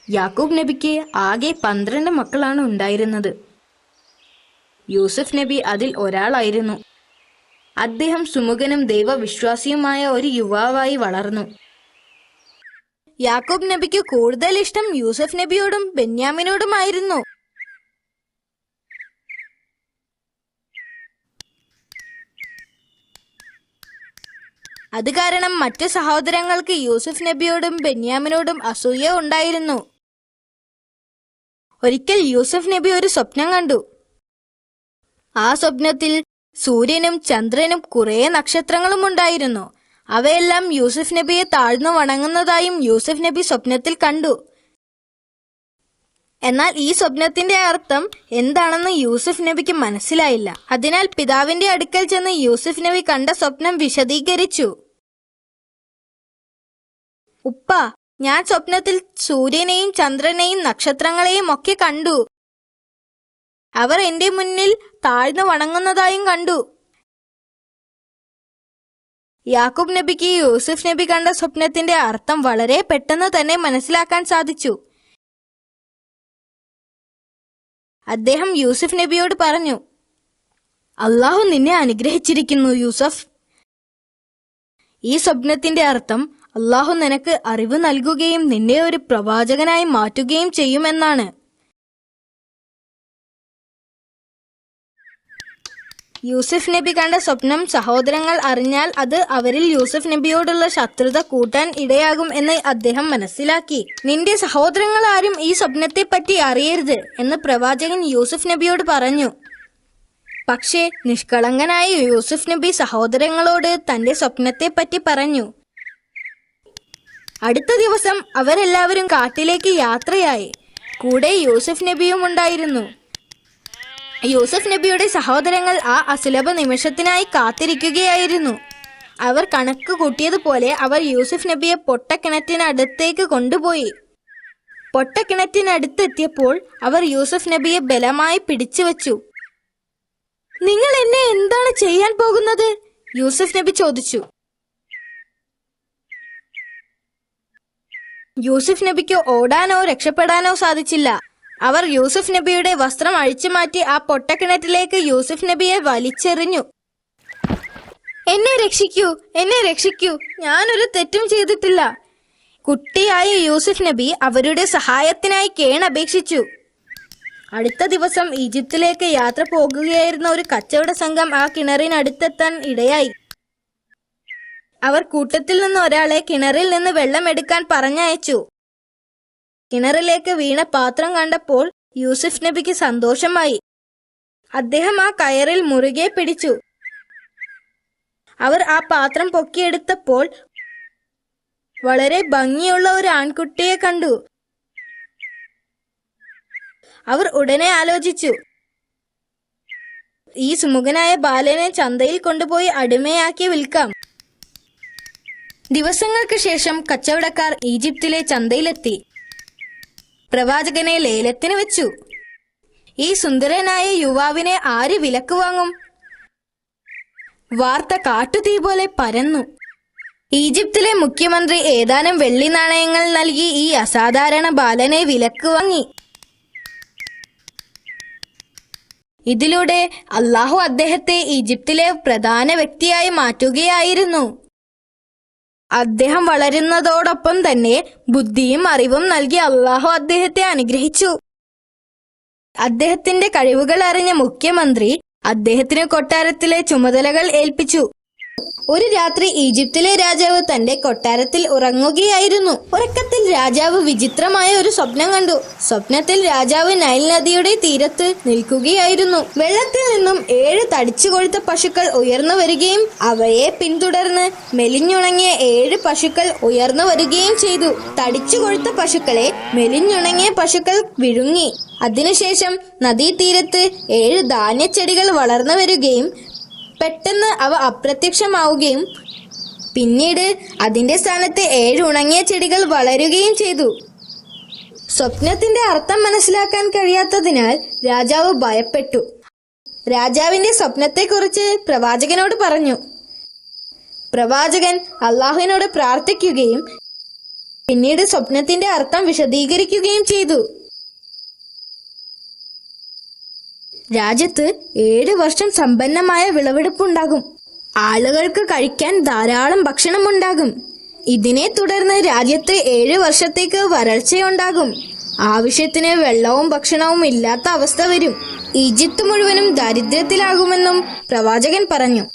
യാക്കൂബ് നബിക്ക് ആകെ 12 മക്കളാണ് ഉണ്ടായിരുന്നത്. യൂസഫ് നബി അതിൽ ഒരാളായിരുന്നു. അദ്ദേഹം സുമുഖനും ദൈവവിശ്വാസിയുമായ ഒരു യുവാവായി വളർന്നു. യാക്കൂബ് നബിക്ക് കൂടുതൽ ഇഷ്ടം യൂസഫ് നബിയോടും ബെന്യാമിനോടുമായിരുന്നു. അത് കാരണം മറ്റു സഹോദരങ്ങൾക്ക് യൂസഫ് നബിയോടും ബെന്യാമിനോടും അസൂയ ഉണ്ടായിരുന്നു. ഒരിക്കൽ യൂസഫ് നബി ഒരു സ്വപ്നം കണ്ടു. ആ സ്വപ്നത്തിൽ സൂര്യനും ചന്ദ്രനും കുറേ നക്ഷത്രങ്ങളും ഉണ്ടായിരുന്നു. അവയെല്ലാം യൂസഫ് നബിയെ താഴ്ന്നു വണങ്ങുന്നതായും യൂസഫ് നബി സ്വപ്നത്തിൽ കണ്ടു. എന്നാൽ ഈ സ്വപ്നത്തിന്റെ അർത്ഥം എന്താണെന്ന് യൂസഫ് നബിക്ക് മനസ്സിലായില്ല. അതിനാൽ പിതാവിന്റെ അടുക്കൽ ചെന്ന് യൂസഫ് നബി കണ്ട സ്വപ്നം വിശദീകരിച്ചു. ഉപ്പ, ഞാൻ സ്വപ്നത്തിൽ സൂര്യനെയും ചന്ദ്രനെയും നക്ഷത്രങ്ങളെയും ഒക്കെ കണ്ടു. അവർ എന്റെ മുന്നിൽ താഴ്ന്നു വണങ്ങുന്നതായും കണ്ടു. യാക്കൂബ് നബിക്ക് യൂസഫ് നബി കണ്ട സ്വപ്നത്തിന്റെ അർത്ഥം വളരെ പെട്ടെന്ന് തന്നെ മനസ്സിലാക്കാൻ സാധിച്ചു. അദ്ദേഹം യൂസഫ് നബിയോട് പറഞ്ഞു, അള്ളാഹു നിന്നെ അനുഗ്രഹിച്ചിരിക്കുന്നു യൂസഫ്. ഈ സ്വപ്നത്തിന്റെ അർത്ഥം അള്ളാഹു നിനക്ക് അറിവ് നൽകുകയും നിന്നെ ഒരു പ്രവാചകനായി മാറ്റുകയും ചെയ്യുമെന്നാണ്. യൂസഫ് നബി കണ്ട സ്വപ്നം സഹോദരങ്ങൾ അറിഞ്ഞാൽ അത് അവരിൽ യൂസഫ് നബിയോടുള്ള ശത്രുത കൂട്ടാൻ ഇടയാകും എന്ന് അദ്ദേഹം മനസ്സിലാക്കി. നിന്റെ സഹോദരങ്ങൾ ആരും ഈ സ്വപ്നത്തെ പറ്റി അറിയരുത് എന്ന് പ്രവാചകൻ യൂസഫ് നബിയോട് പറഞ്ഞു. പക്ഷേ നിഷ്കളങ്കനായ യൂസഫ് നബി സഹോദരങ്ങളോട് തന്റെ സ്വപ്നത്തെ പറ്റി പറഞ്ഞു. അടുത്ത ദിവസം അവരെല്ലാവരും കാട്ടിലേക്ക് യാത്രയായി. കൂടെ യൂസഫ് നബിയും ഉണ്ടായിരുന്നു. യൂസഫ് നബിയുടെ സഹോദരങ്ങൾ ആ അസുലഭ നിമിഷത്തിനായി കാത്തിരിക്കുകയായിരുന്നു. അവർ കണക്ക് കൂട്ടിയതുപോലെ അവർ യൂസഫ് നബിയെ പൊട്ടക്കിണറ്റിനടുത്തേക്ക് കൊണ്ടുപോയി. പൊട്ടക്കിണറ്റിനടുത്തെത്തിയപ്പോൾ അവർ യൂസഫ് നബിയെ ബലമായി പിടിച്ചു വച്ചു. നിങ്ങൾ എന്നെ എന്താണ് ചെയ്യാൻ പോകുന്നത്? യൂസഫ് നബി ചോദിച്ചു. യൂസഫ് നബിക്ക് ഓടാനോ രക്ഷപ്പെടാനോ സാധിച്ചില്ല. അവർ യൂസഫ് നബിയുടെ വസ്ത്രം അഴിച്ചുമാറ്റി ആ പൊട്ടക്കിണറ്റിലേക്ക് യൂസഫ് നബിയെ വലിച്ചെറിഞ്ഞു. എന്നെ രക്ഷിക്കൂ, എന്നെ രക്ഷിക്കൂ, ഞാനൊരു തെറ്റും ചെയ്തിട്ടില്ല. കുട്ടിയായ യൂസഫ് നബി അവരുടെ സഹായത്തിനായി കേണപേക്ഷിച്ചു. അടുത്ത ദിവസം ഈജിപ്തിലേക്ക് യാത്ര പോകുകയായിരുന്ന ഒരു കച്ചവട സംഘം ആ കിണറിനടുത്തെത്താൻ ഇടയായി. അവർ കൂട്ടത്തിൽ നിന്ന് ഒരാളെ കിണറിൽ നിന്ന് വെള്ളമെടുക്കാൻ പറഞ്ഞയച്ചു. കിണറിലേക്ക് വീണ പാത്രം കണ്ടപ്പോൾ യൂസഫ് നബിക്ക് സന്തോഷമായി. അദ്ദേഹം ആ കയറിൽ മുറുകെ പിടിച്ചു. അവർ ആ പാത്രം പൊക്കിയെടുത്തപ്പോൾ വളരെ ഭംഗിയുള്ള ഒരു ആൺകുട്ടിയെ കണ്ടു. അവർ ഉടനെ ആലോചിച്ചു, ഈ സുമുഖനായ ബാലനെ ചന്തയിൽ കൊണ്ടുപോയി അടിമയാക്കി വിൽക്കാം. ദിവസങ്ങൾക്ക് ശേഷം കച്ചവടക്കാർ ഈജിപ്തിലെ ചന്തയിലെത്തി. പ്രവാചകനെ ലേലത്തിന് വെച്ചു. ഈ സുന്ദരനായ യുവാവിനെ ആര് വിലക്ക് വാങ്ങും? വാർത്ത കാട്ടുതീ പോലെ പരന്നു. ഈജിപ്തിലെ മുഖ്യമന്ത്രി ഏതാനും വെള്ളി നാണയങ്ങൾ നൽകി ഈ അസാധാരണ ബാലനെ വിലക്ക് വാങ്ങി. ഇതിലൂടെ അള്ളാഹു അദ്ദേഹത്തെ ഈജിപ്തിലെ പ്രധാന വ്യക്തിയായി മാറ്റുകയായിരുന്നു. അദ്ദേഹം വളരുന്നതോടൊപ്പം തന്നെ ബുദ്ധിയും അറിവും നൽകി അള്ളാഹു അദ്ദേഹത്തെ അനുഗ്രഹിച്ചു. അദ്ദേഹത്തിന്റെ കഴിവുകൾ അറിഞ്ഞ മുഖ്യമന്ത്രി അദ്ദേഹത്തിന് കൊട്ടാരത്തിലെ ചുമതലകൾ ഏൽപ്പിച്ചു. ഒരു രാത്രി ഈജിപ്തിലെ രാജാവ് തന്റെ കൊട്ടാരത്തിൽ ഉറങ്ങുകയായിരുന്നു. ഉറക്കത്തിൽ രാജാവ് വിചിത്രമായ ഒരു സ്വപ്നം കണ്ടു. സ്വപ്നത്തിൽ രാജാവ് നൈൽ നദിയുടെ തീരത്ത് നിൽക്കുകയായിരുന്നു. വെള്ളത്തിൽ നിന്നും 7 തടിച്ചു കൊഴുത്ത പശുക്കൾ ഉയർന്നു വരികയും അവയെ പിന്തുടർന്ന് മെലിഞ്ഞുണങ്ങിയ 7 പശുക്കൾ ഉയർന്നു വരികയും ചെയ്തു. തടിച്ചു കൊഴുത്ത പശുക്കളെ മെലിഞ്ഞുണങ്ങിയ പശുക്കൾ വിഴുങ്ങി. അതിനുശേഷം നദീതീരത്ത് 7 ധാന്യച്ചെടികൾ വളർന്നു വരികയും പെട്ടെന്ന് അവ അപ്രത്യക്ഷമാവുകയും പിന്നീട് അതിന്റെ സ്ഥാനത്ത് 7 ഉണങ്ങിയ ചെടികൾ വളരുകയും ചെയ്തു. സ്വപ്നത്തിന്റെ അർത്ഥം മനസ്സിലാക്കാൻ കഴിയാത്തതിനാൽ രാജാവ് ഭയപ്പെട്ടു. രാജാവിന്റെ സ്വപ്നത്തെക്കുറിച്ച് പ്രവാചകനോട് പറഞ്ഞു. പ്രവാചകൻ അള്ളാഹുവിനോട് പ്രാർത്ഥിക്കുകയും പിന്നീട് സ്വപ്നത്തിന്റെ അർത്ഥം വിശദീകരിക്കുകയും ചെയ്തു. രാജ്യത്ത് 7 വർഷം സമ്പന്നമായ വിളവെടുപ്പുണ്ടാകും. ആളുകൾക്ക് കഴിക്കാൻ ധാരാളം ഭക്ഷണമുണ്ടാകും. ഇതിനെ തുടർന്ന് രാജ്യത്ത് 7 വർഷത്തേക്ക് വരൾച്ചയുണ്ടാകും. ആവശ്യത്തിന് വെള്ളവും ഭക്ഷണവും ഇല്ലാത്ത അവസ്ഥ വരും. ഈജിപ്ത് മുഴുവനും ദാരിദ്ര്യത്തിലാകുമെന്നും പ്രവാചകൻ പറഞ്ഞു.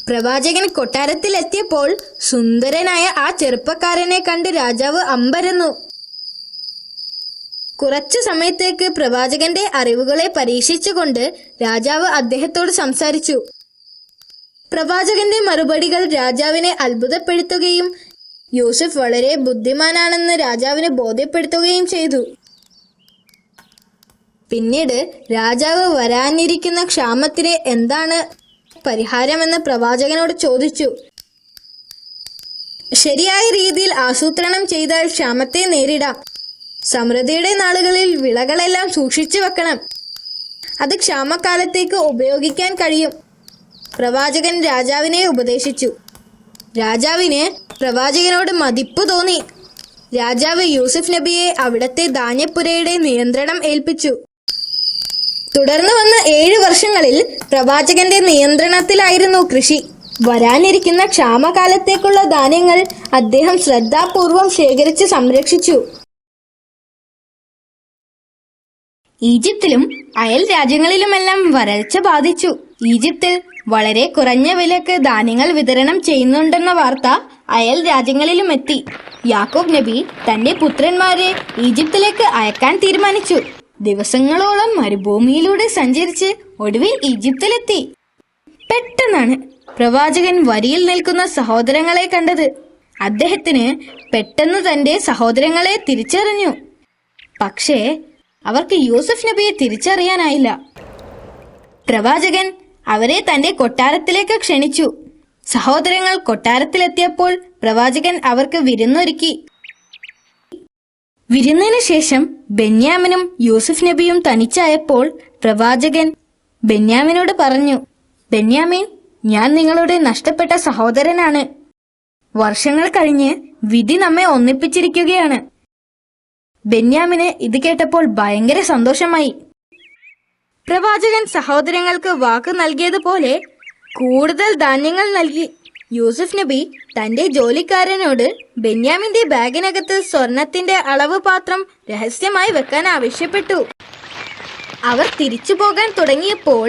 പ്രവാചകൻ കൊട്ടാരത്തിലെത്തിയപ്പോൾ സുന്ദരനായ ആ ചെറുപ്പക്കാരനെ കണ്ട് രാജാവ് അമ്പരന്നു. കുറച്ചു സമയത്തേക്ക് പ്രവാചകന്റെ അറിവുകളെ പരീക്ഷിച്ചുകൊണ്ട് രാജാവ് അദ്ദേഹത്തോട് സംസാരിച്ചു. പ്രവാചകന്റെ മറുപടികൾ രാജാവിനെ അത്ഭുതപ്പെടുത്തുകയും യൂസഫ് വളരെ ബുദ്ധിമാനാണെന്ന് രാജാവിനെ ബോധ്യപ്പെടുത്തുകയും ചെയ്തു. പിന്നീട് രാജാവ് വരാനിരിക്കുന്ന ക്ഷാമത്തിന് എന്താണ് പരിഹാരമെന്ന് പ്രവാചകനോട് ചോദിച്ചു. ശരിയായ രീതിയിൽ ആസൂത്രണം ചെയ്താൽ ക്ഷാമത്തെ നേരിടാം. സമൃദ്ധിയുടെ നാളുകളിൽ വിളകളെല്ലാം സൂക്ഷിച്ചു വെക്കണം. അത് ക്ഷാമകാലത്തേക്ക് ഉപയോഗിക്കാൻ കഴിയും. പ്രവാചകൻ രാജാവിനെ ഉപദേശിച്ചു. രാജാവിന് പ്രവാചകനോട് മതിപ്പ് തോന്നി. രാജാവ് യൂസഫ് നബിയെ അവിടത്തെ ധാന്യപ്പുരയുടെ നിയന്ത്രണം ഏൽപ്പിച്ചു. തുടർന്ന് വന്ന 7 വർഷങ്ങളിൽ പ്രവാചകന്റെ നിയന്ത്രണത്തിലായിരുന്നു കൃഷി. വരാനിരിക്കുന്ന ക്ഷാമകാലത്തേക്കുള്ള ധാന്യങ്ങൾ അദ്ദേഹം ശ്രദ്ധാപൂർവം ശേഖരിച്ച് സംരക്ഷിച്ചു. ഈജിപ്തിലും അയൽ രാജ്യങ്ങളിലുമെല്ലാം വരൾച്ച ബാധിച്ചു. ഈജിപ്തിൽ വളരെ കുറഞ്ഞ വിലക്ക് ധാന്യങ്ങൾ വിതരണം ചെയ്യുന്നുണ്ടെന്ന വാർത്ത അയൽ രാജ്യങ്ങളിലും എത്തി. യാക്കൂബ് നബി തന്റെ പുത്രന്മാരെ ഈജിപ്തിലേക്ക് അയക്കാൻ തീരുമാനിച്ചു. ദിവസങ്ങളോളം മരുഭൂമിയിലൂടെ സഞ്ചരിച്ച് ഒടുവിൽ ഈജിപ്തിലെത്തി. പെട്ടെന്നാണ് പ്രവാചകൻ വരിയിൽ നിൽക്കുന്ന സഹോദരങ്ങളെ കണ്ടത്. അദ്ദേഹത്തിന് പെട്ടെന്ന് തന്റെ സഹോദരങ്ങളെ തിരിച്ചറിഞ്ഞു. പക്ഷേ അവർക്ക് യൂസഫ് നബിയെ തിരിച്ചറിയാനായില്ല. പ്രവാചകൻ അവരെ തന്റെ കൊട്ടാരത്തിലേക്ക് ക്ഷണിച്ചു. സഹോദരങ്ങൾ കൊട്ടാരത്തിലെത്തിയപ്പോൾ പ്രവാചകൻ അവർക്ക് വിരുന്നൊരുക്കി. വിരുന്നിന് ശേഷം ബെന്യാമിനും യൂസഫ് നബിയും തനിച്ചായപ്പോൾ പ്രവാചകൻ ബെന്യാമിനോട് പറഞ്ഞു, ബെന്യാമിൻ, ഞാൻ നിങ്ങളുടെ നഷ്ടപ്പെട്ട സഹോദരനാണ്. വർഷങ്ങൾ കഴിഞ്ഞ് വിധി നമ്മെ ഒന്നിപ്പിച്ചിരിക്കുകയാണ്. ബെന്യാമിന് ഇത് കേട്ടപ്പോൾ ഭയങ്കര സന്തോഷമായി. പ്രവാചകൻ സഹോദരങ്ങൾക്ക് വാക്ക് നൽകിയതുപോലെ കൂടുതൽ ധാന്യങ്ങൾ നൽകി. യൂസഫ് നബി തന്റെ ജോലിക്കാരനോട് ബെന്യാമിന്റെ ബാഗിനകത്ത് സ്വർണത്തിന്റെ അളവ് പാത്രം രഹസ്യമായി വെക്കാൻ ആവശ്യപ്പെട്ടു. അവർ തിരിച്ചു പോകാൻ തുടങ്ങിയപ്പോൾ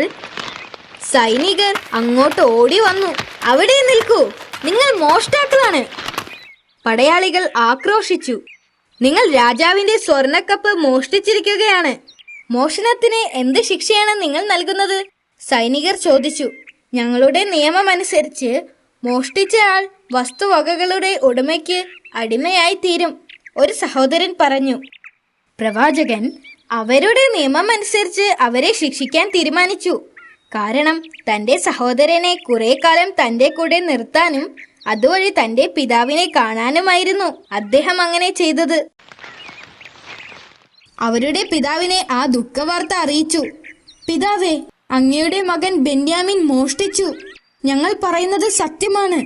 സൈനികർ അങ്ങോട്ട് ഓടി വന്നു. അവിടെ നിൽക്കൂ, നിങ്ങൾ മോഷ്ടാക്കളാണ്. പടയാളികൾ ആക്രോശിച്ചു. നിങ്ങൾ രാജാവിന്റെ സ്വർണക്കപ്പ് മോഷ്ടിച്ചിരിക്കുകയാണ്. മോഷണത്തിന് എന്ത് ശിക്ഷയാണ് നിങ്ങൾ നൽകുന്നത്? സൈനികർ ചോദിച്ചു. ഞങ്ങളുടെ നിയമമനുസരിച്ച് മോഷ്ടിച്ച ആൾ വസ്തുവകകളുടെ ഉടമയ്ക്ക് അടിമയായി തീരും, ഒരു സഹോദരൻ പറഞ്ഞു. പ്രവാചകൻ അവരുടെ നിയമമനുസരിച്ച് അവരെ ശിക്ഷിക്കാൻ തീരുമാനിച്ചു. കാരണം തന്റെ സഹോദരനെ കുറെ കാലം തന്റെ കൂടെ നിർത്താനും അതുവഴി തന്റെ പിതാവിനെ കാണാനുമായിരുന്നു അദ്ദേഹം അങ്ങനെ ചെയ്തത്. അവരുടെ പിതാവിനെ ആ ദുഃഖവാർത്ത അറിയിച്ചു. പിതാവേ, അങ്ങയുടെ മകൻ ബെന്യാമിൻ മോഷ്ടിച്ചു. ഞങ്ങൾ പറയുന്നത് സത്യമാണ്.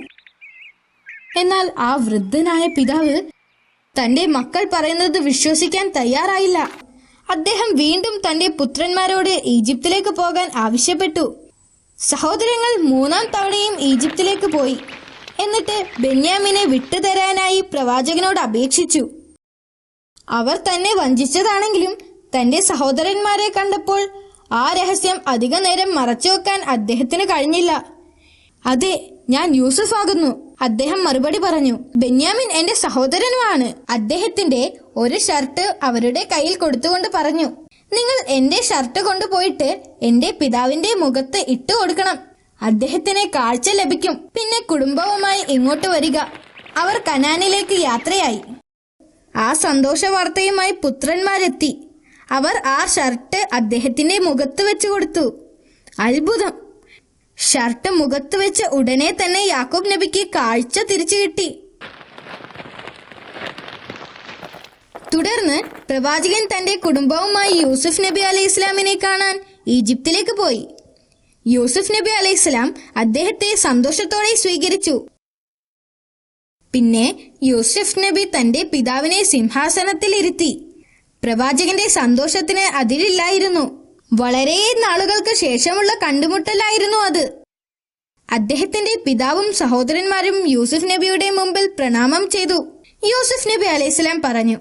എന്നാൽ ആ വൃദ്ധനായ പിതാവ് തന്റെ മക്കൾ പറയുന്നത് വിശ്വസിക്കാൻ തയ്യാറായില്ല. അദ്ദേഹം വീണ്ടും തന്റെ പുത്രന്മാരോട് ഈജിപ്തിലേക്ക് പോകാൻ ആവശ്യപ്പെട്ടു. സഹോദരങ്ങൾ 3ാം തവണയും ഈജിപ്തിലേക്ക് പോയി. എന്നിട്ട് ബെന്യാമിനെ വിട്ടുതരാനായി പ്രവാചകനോട് അപേക്ഷിച്ചു. അവർ തന്നെ വഞ്ചിച്ചതാണെങ്കിലും തന്റെ സഹോദരന്മാരെ കണ്ടപ്പോൾ ആ രഹസ്യം അധിക നേരം മറച്ചു വെക്കാൻ അദ്ദേഹത്തിന് കഴിഞ്ഞില്ല. അതെ, ഞാൻ യൂസഫ് ആകുന്നു, അദ്ദേഹം മറുപടി പറഞ്ഞു. ബെന്യാമിൻ എന്റെ സഹോദരനുമാണ്. അദ്ദേഹത്തിന്റെ ഒരു ഷർട്ട് അവരുടെ കയ്യിൽ കൊടുത്തുകൊണ്ട് പറഞ്ഞു, നിങ്ങൾ എന്റെ ഷർട്ട് കൊണ്ടുപോയിട്ട് എന്റെ പിതാവിന്റെ മുഖത്ത് ഇട്ടു കൊടുക്കണം. അദ്ദേഹത്തിന് കാഴ്ച ലഭിക്കും. പിന്നെ കുടുംബവുമായി ഇങ്ങോട്ട് വരിക. അവർ കനാനിലേക്ക് യാത്രയായി. ആ സന്തോഷ വാർത്തയുമായി പുത്രന്മാരെത്തി. അവർ ആ ഷർട്ട് അദ്ദേഹത്തിന്റെ മുഖത്ത് വെച്ച് കൊടുത്തു. അത്ഭുതം! ഷർട്ട് മുഖത്ത് വെച്ച് ഉടനെ തന്നെ യാക്കൂബ് നബിക്ക് കാഴ്ച തിരിച്ചു കിട്ടി. തുടർന്ന് പ്രവാചകൻ തന്റെ കുടുംബവുമായി യൂസഫ് നബി അലൈഹി ഇസ്ലാമിനെ കാണാൻ ഈജിപ്തിലേക്ക് പോയി. യൂസഫ് നബി അലൈഹി ഇസ്ലാം അദ്ദേഹത്തെ സന്തോഷത്തോടെ സ്വീകരിച്ചു. പിന്നെ യൂസുഫ് നബി തന്റെ പിതാവിനെ സിംഹാസനത്തിൽ ഇരുത്തി. പ്രവാചകന്റെ സന്തോഷത്തിന് അതിരില്ലായിരുന്നു. വളരെ നാളുകൾക്ക് ശേഷമുള്ള കണ്ടുമുട്ടലായിരുന്നു അത്. അദ്ദേഹത്തിന്റെ പിതാവും സഹോദരന്മാരും യൂസുഫ് നബിയുടെ മുമ്പിൽ പ്രണാമം ചെയ്തു. യൂസുഫ് നബി അലൈഹിസ്സലാം പറഞ്ഞു,